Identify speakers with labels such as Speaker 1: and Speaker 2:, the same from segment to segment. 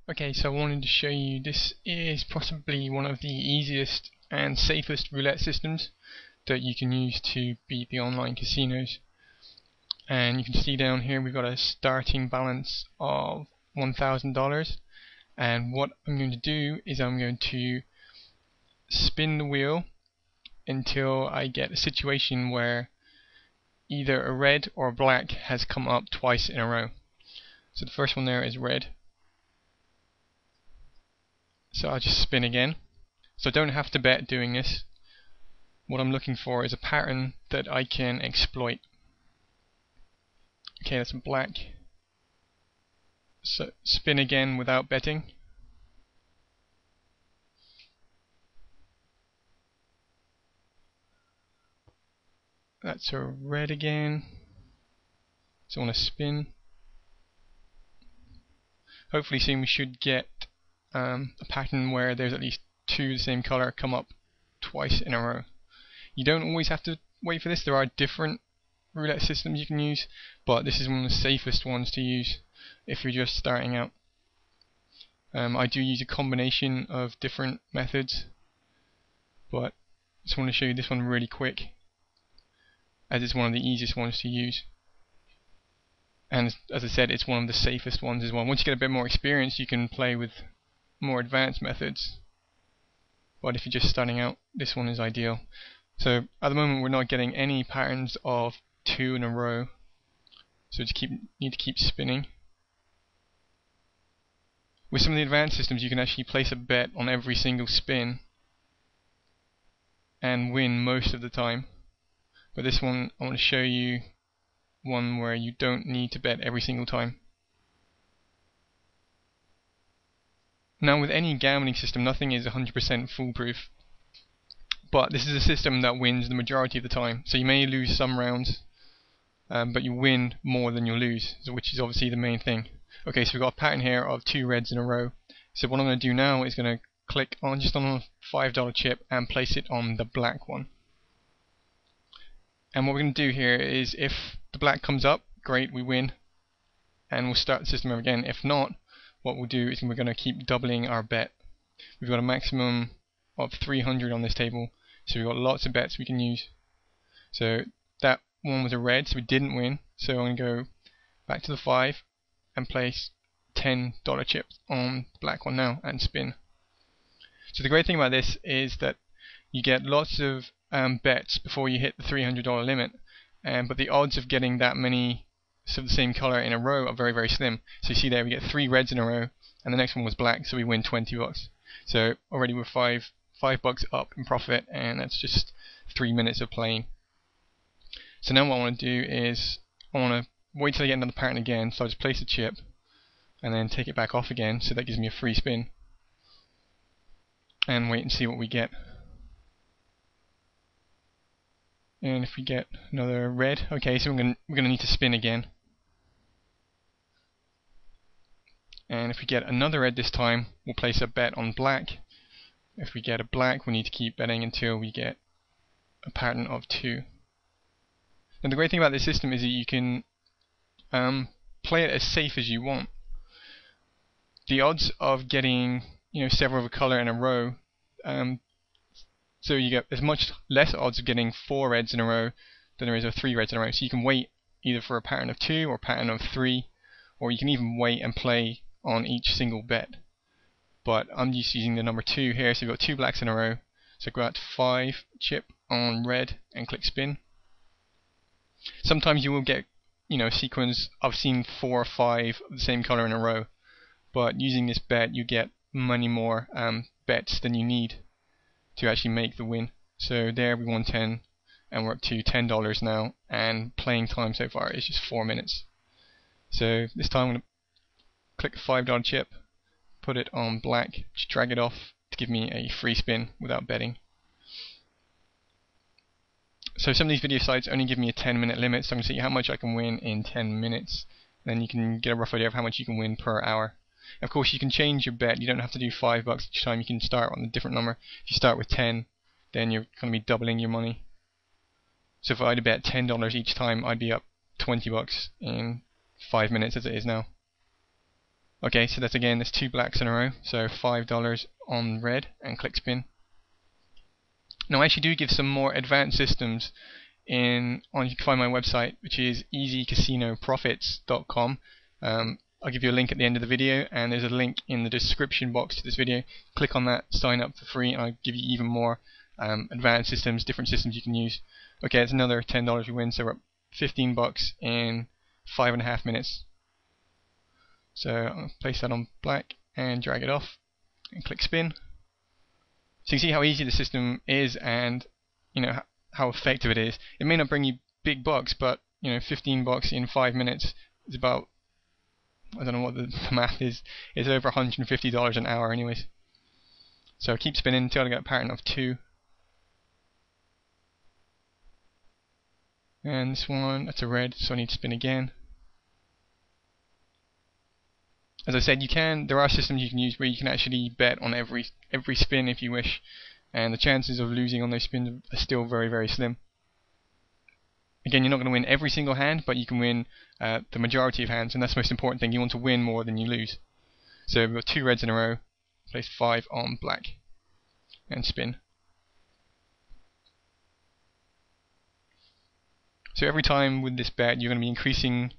Speaker 1: Okay, so I wanted to show you, this is possibly one of the easiest and safest roulette systems that you can use to beat the online casinos. And you can see down here we've got a starting balance of $1,000, and what I'm going to do is I'm going to spin the wheel until I get a situation where either a red or a black has come up twice in a row. So the first one there is red. So I'll just spin again. So I don't have to bet doing this. What I'm looking for is a pattern that I can exploit. Okay, that's a black. So spin again without betting. That's a red again. So I want to spin. Hopefully soon we should get a pattern where there's at least two of the same color come up twice in a row. You don't always have to wait for this. There are different roulette systems you can use, but this is one of the safest ones to use if you're just starting out. I do use a combination of different methods, but I just want to show you this one really quick, as it's one of the easiest ones to use. And as I said, it's one of the safest ones as well. Once you get a bit more experience, you can play with more advanced methods. But if you're just starting out, this one is ideal. So at the moment we're not getting any patterns of two in a row. So just need to keep spinning. With some of the advanced systems you can actually place a bet on every single spin and win most of the time. But this one, I want to show you one where you don't need to bet every single time. Now with any gambling system, nothing is 100% foolproof, but this is a system that wins the majority of the time. So you may lose some rounds, but you win more than you lose, which is obviously the main thing. Okay, so we've got a pattern here of two reds in a row. So what I'm going to do now is going to click on just on a $5 chip and place it on the black one. And what we're going to do here is, if the black comes up, great, we win, and we'll start the system over again. If not, what we'll do is we're going to keep doubling our bet. We've got a maximum of 300 on this table, so we've got lots of bets we can use. So that one was a red, so we didn't win. So I'm going to go back to the 5 and place $10 chips on the black one now and spin. So the great thing about this is that you get lots of bets before you hit the $300 limit, but the odds of getting that many of the same color in a row are very, very slim. So you see there we get 3 reds in a row, and the next one was black, so we win $20. So already we're $5 up in profit, and that's just 3 minutes of playing. So now what I want to do is I want to wait till I get another pattern again. So I just place a chip and then take it back off again, so that gives me a free spin, and wait and see what we get. And if we get another red, okay, so we're gonna need to spin again. And if we get another red this time, we'll place a bet on black. If we get a black, we need to keep betting until we get a pattern of 2. And the great thing about this system is that you can play it as safe as you want. The odds of getting several of a color in a row, so you get as much less odds of getting 4 reds in a row than there is of 3 reds in a row. So you can wait either for a pattern of 2 or a pattern of 3, or you can even wait and play on each single bet. But I'm just using the number 2 here, so we've got 2 blacks in a row. So go out to 5, chip on red, and click spin. Sometimes you will get a sequence. I've seen 4 or 5 of the same color in a row, but using this bet you get many more bets than you need to actually make the win. So there we won 10, and we're up to $10 now, and playing time so far is just 4 minutes. So this time I'm going to click a $5 chip, put it on black, just drag it off to give me a free spin without betting. So some of these video sites only give me a 10-minute limit, so I'm going to see how much I can win in 10 minutes. Then you can get a rough idea of how much you can win per hour. Of course, you can change your bet. You don't have to do $5 each time. You can start on a different number. If you start with 10, then you're going to be doubling your money. So if I had to bet $10 each time, I'd be up $20 in 5 minutes as it is now. Okay, so that's again, there's 2 blacks in a row, so $5 on red, and click spin. Now I actually do give some more advanced systems you can find my website, which is easycasinoprofits.com. I'll give you a link at the end of the video, and there's a link in the description box to this video. Click on that, sign up for free, and I'll give you even more advanced systems, different systems you can use. Okay, it's another $10 we win, so we're up $15 in 5.5 minutes. So I'll place that on black and drag it off and click spin. So you can see how easy the system is, and how effective it is. It may not bring you big bucks, but $15 in 5 minutes is about, I don't know what the math is. It's over $150 an hour anyways. So keep spinning until I get a pattern of 2. And this one, that's a red, so I need to spin again. As I said, there are systems you can use where you can actually bet on every spin if you wish, and the chances of losing on those spins are still very, very slim. Again, you're not going to win every single hand, but you can win the majority of hands, and that's the most important thing. You want to win more than you lose. So we've got 2 reds in a row, place 5 on black, and spin. So every time with this bet, you're going to be increasing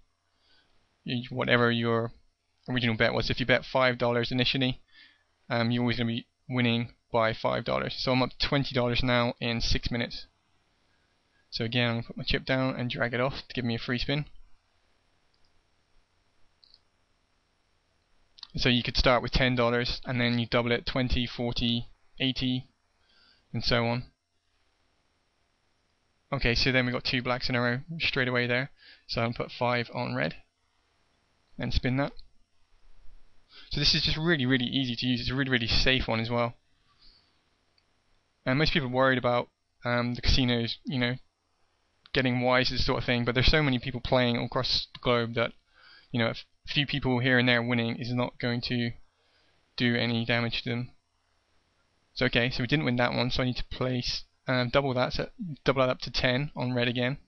Speaker 1: whatever your original bet was. If you bet $5 initially, you're always going to be winning by $5. So I'm up to $20 now in 6 minutes. So again, I'm going to put my chip down and drag it off to give me a free spin. So you could start with $10 and then you double it 20, 40, 80, and so on. Okay, so then we've got 2 blacks in a row straight away there. So I'm going to put 5 on red and spin that. So this is just really, really easy to use. It's a really, really safe one as well. And most people are worried about the casinos, getting wise to this sort of thing, but there's so many people playing across the globe that, a few people here and there winning is not going to do any damage to them. So okay, so we didn't win that one, so I need to place double that, so double that up to 10 on red again.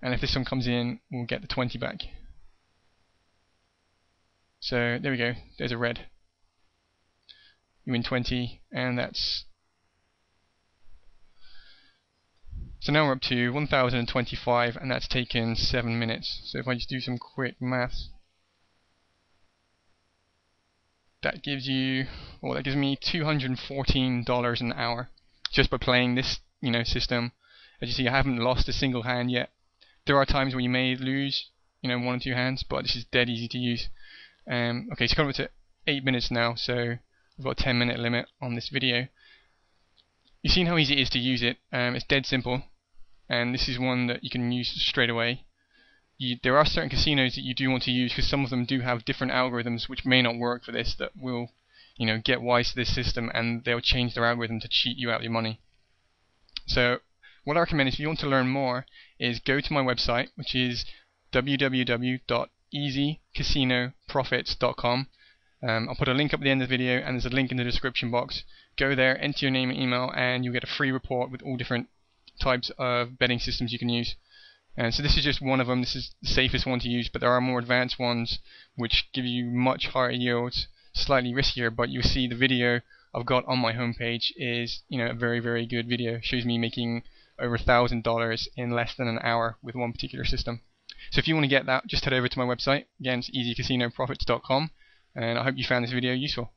Speaker 1: And if this one comes in, we'll get the 20 back. So there we go, there's a red. You win 20, and that's... So now we're up to 1025, and that's taken 7 minutes. So if I just do some quick maths, that gives me $214 an hour just by playing this, system. As you see, I haven't lost a single hand yet. There are times where you may lose, 1 or 2 hands, but this is dead easy to use. Okay, so coming up to 8 minutes now, so we've got a 10-minute limit on this video. You've seen how easy it is to use it. It's dead simple, and this is one that you can use straight away. There are certain casinos that you do want to use, because some of them do have different algorithms which may not work for this, that will get wise to this system, and they'll change their algorithm to cheat you out of your money. So what I recommend is, if you want to learn more, is go to my website, which is www.easycasinoprofits.com. I'll put a link up at the end of the video, and there's a link in the description box. Go there, enter your name and email, and you'll get a free report with all different types of betting systems you can use. And so this is just one of them. This is the safest one to use, but there are more advanced ones which give you much higher yields, slightly riskier, but you'll see the video I've got on my homepage is a very, very good video. It shows me making over $1,000 in less than an hour with one particular system. So if you want to get that, just head over to my website. Again, it's easycasinoprofits.com, and I hope you found this video useful.